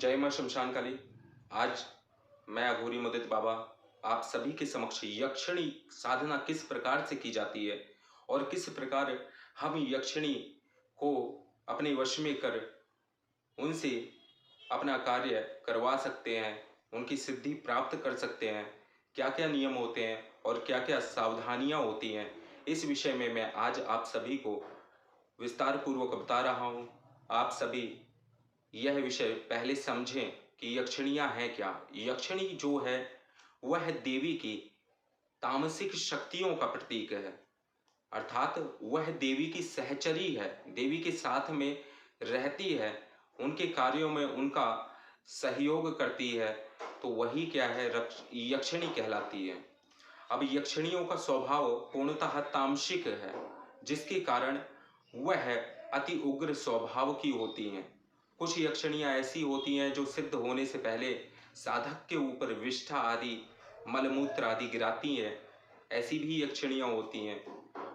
जय मां शमशान काली। आज मैं अघोरी मुदित बाबा आप सभी के समक्ष यक्षिणी साधना किस प्रकार से की जाती है और किस प्रकार हम यक्षिणी को अपने वश में कर उनसे अपना कार्य करवा सकते हैं, उनकी सिद्धि प्राप्त कर सकते हैं। क्या क्या नियम होते हैं और क्या क्या सावधानियां होती हैं, इस विषय में मैं आज आप सभी को विस्तार पूर्वक बता रहा हूं। आप सभी यह विषय पहले समझें कि यक्षिणियां हैं क्या। यक्षिणी जो है वह देवी की तामसिक शक्तियों का प्रतीक है, अर्थात वह देवी की सहचरी है, देवी के साथ में रहती है, उनके कार्यों में उनका सहयोग करती है, तो वही क्या है, यक्षिणी कहलाती है। अब यक्षिणियों का स्वभाव पूर्णतः तामसिक है, जिसके कारण वह अति उग्र स्वभाव की होती हैं। कुछ यक्षिणियां ऐसी होती हैं जो सिद्ध होने से पहले साधक के ऊपर विष्ठा आदि मलमूत्र आदि गिराती हैं। ऐसी भी यक्षिणियां होती हैं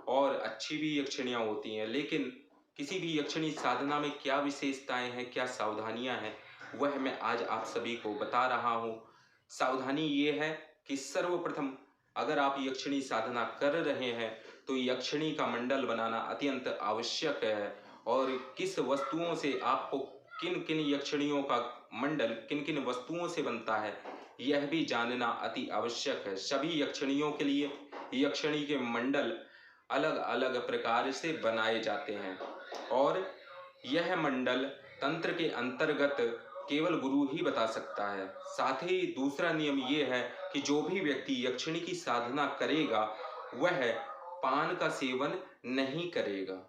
और अच्छी भी यक्षिणियां होती हैं, लेकिन किसी भी यक्षिणी साधना में क्या विशेषताएं हैं, क्या सावधानियां हैं, वह मैं आज आप सभी को बता रहा हूँ। सावधानी ये है कि सर्वप्रथम अगर आप यक्षिणी साधना कर रहे हैं तो यक्षिणी का मंडल बनाना अत्यंत आवश्यक है, और किस वस्तुओं से आपको किन किन यक्षिणियों का मंडल किन किन वस्तुओं से बनता है यह भी जानना अति आवश्यक है। सभी यक्षिणियों के लिए यक्षिणी के मंडल अलग अलग प्रकार से बनाए जाते हैं और यह मंडल तंत्र के अंतर्गत केवल गुरु ही बता सकता है। साथ ही दूसरा नियम यह है कि जो भी व्यक्ति यक्षिणी की साधना करेगा वह पान का सेवन नहीं करेगा।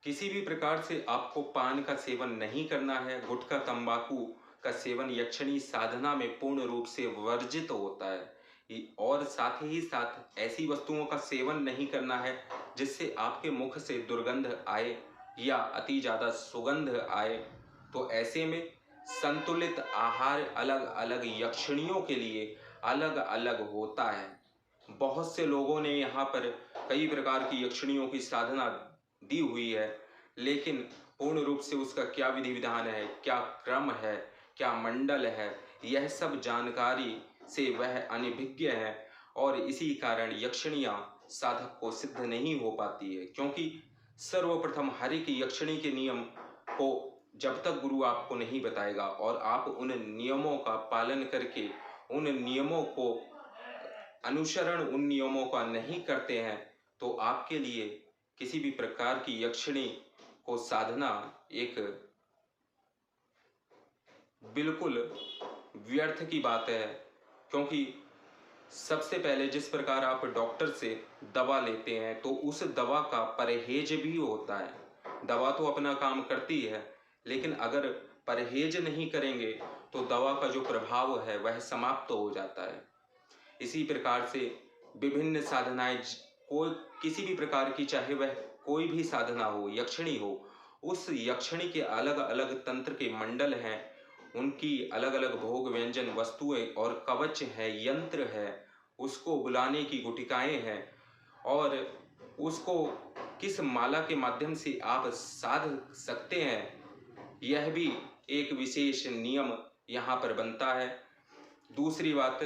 किसी भी प्रकार से आपको पान का सेवन नहीं करना है। गुटखा तंबाकू का सेवन यक्षिणी साधना में पूर्ण रूप से वर्जित होता है, और साथ ही साथ ऐसी वस्तुओं का सेवन नहीं करना है जिससे आपके मुख से दुर्गंध आए या अति ज़्यादा सुगंध आए। तो ऐसे में संतुलित आहार अलग अलग यक्षिणियों के लिए अलग अलग होता है। बहुत से लोगों ने यहाँ पर कई प्रकार की यक्षिणियों की साधना दी हुई है, लेकिन पूर्ण रूप से उसका क्या विधि विधान है, क्या क्रम है, क्या मंडल है, यह सब जानकारी से वह अनभिज्ञ है, और इसी कारण यक्षिणियाँ साधक को सिद्ध नहीं हो पाती है। क्योंकि सर्वप्रथम हर एक यक्षिणी के नियम को जब तक गुरु आपको नहीं बताएगा और आप उन नियमों का पालन करके उन नियमों को अनुसरण उन नियमों का नहीं करते हैं, तो आपके लिए किसी भी प्रकार की यक्षिणी को साधना एक बिल्कुल व्यर्थ की बात है। क्योंकि सबसे पहले जिस प्रकार आप डॉक्टर से दवा लेते हैं तो उस दवा का परहेज भी होता है। दवा तो अपना काम करती है, लेकिन अगर परहेज नहीं करेंगे तो दवा का जो प्रभाव है वह समाप्त हो जाता है। इसी प्रकार से विभिन्न साधनाएं, कोई किसी भी प्रकार की, चाहे वह कोई भी साधना हो, यक्षिणी हो, उस यक्षिणी के अलग अलग तंत्र के मंडल हैं, उनकी अलग अलग भोग व्यंजन वस्तुएं और कवच है, यंत्र है, उसको बुलाने की गुटिकाएं हैं, और उसको किस माला के माध्यम से आप साध सकते हैं, यह भी एक विशेष नियम यहाँ पर बनता है। दूसरी बात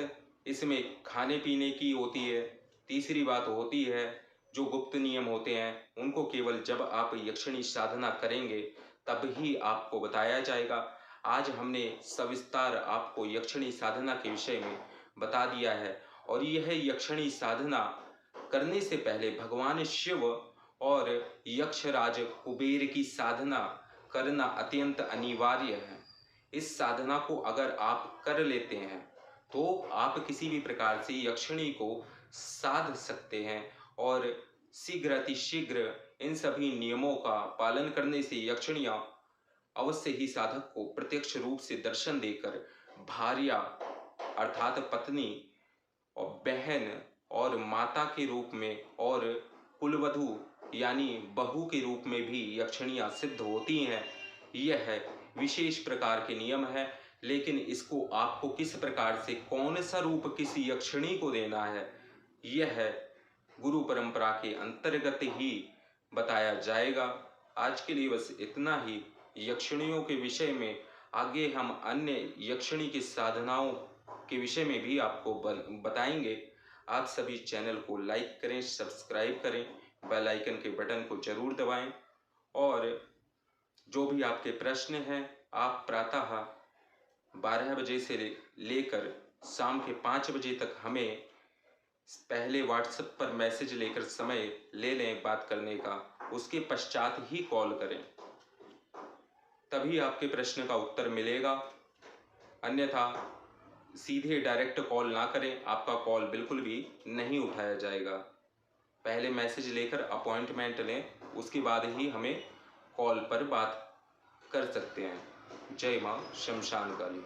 इसमें खाने पीने की होती है। तीसरी बात होती है जो गुप्त नियम होते हैं, उनको केवल जब आप यक्षिणी साधना करेंगे तब ही आपको बताया जाएगा। आज हमने सविस्तार आपको यक्षिणी साधना के विषय में बता दिया है, और यह यक्षिणी साधना करने से पहले भगवान शिव और यक्षराज कुबेर की साधना करना अत्यंत अनिवार्य है। इस साधना को अगर आप कर लेते हैं तो आप किसी भी प्रकार से यक्षिणी को साध सकते हैं, और शीघ्र अतिशीघ्र इन सभी नियमों का पालन करने से यक्षिणियाँ अवश्य ही साधक को प्रत्यक्ष रूप से दर्शन देकर भार्या अर्थात पत्नी और बहन और माता के रूप में और कुलवधु यानी बहू के रूप में भी यक्षिणियाँ सिद्ध होती हैं। यह विशेष प्रकार के नियम है, लेकिन इसको आपको किस प्रकार से कौन सा रूप किसी यक्षिणी को देना है, यह गुरु परंपरा के अंतर्गत ही बताया जाएगा। आज के लिए बस इतना ही। यक्षिणियों के विषय में आगे हम अन्य यक्षिणी की साधनाओं के विषय में भी आपको बताएंगे। आप सभी चैनल को लाइक करें, सब्सक्राइब करें, बेल आइकन के बटन को जरूर दबाएं और जो भी आपके प्रश्न हैं आप प्रातः 12 बजे से लेकर शाम के 5 बजे तक हमें पहले व्हाट्सएप पर मैसेज लेकर समय ले लें बात करने का, उसके पश्चात ही कॉल करें, तभी आपके प्रश्न का उत्तर मिलेगा। अन्यथा सीधे डायरेक्ट कॉल ना करें, आपका कॉल बिल्कुल भी नहीं उठाया जाएगा। पहले मैसेज लेकर अपॉइंटमेंट लें, उसके बाद ही हमें कॉल पर बात कर सकते हैं। जय मां शमशान काली।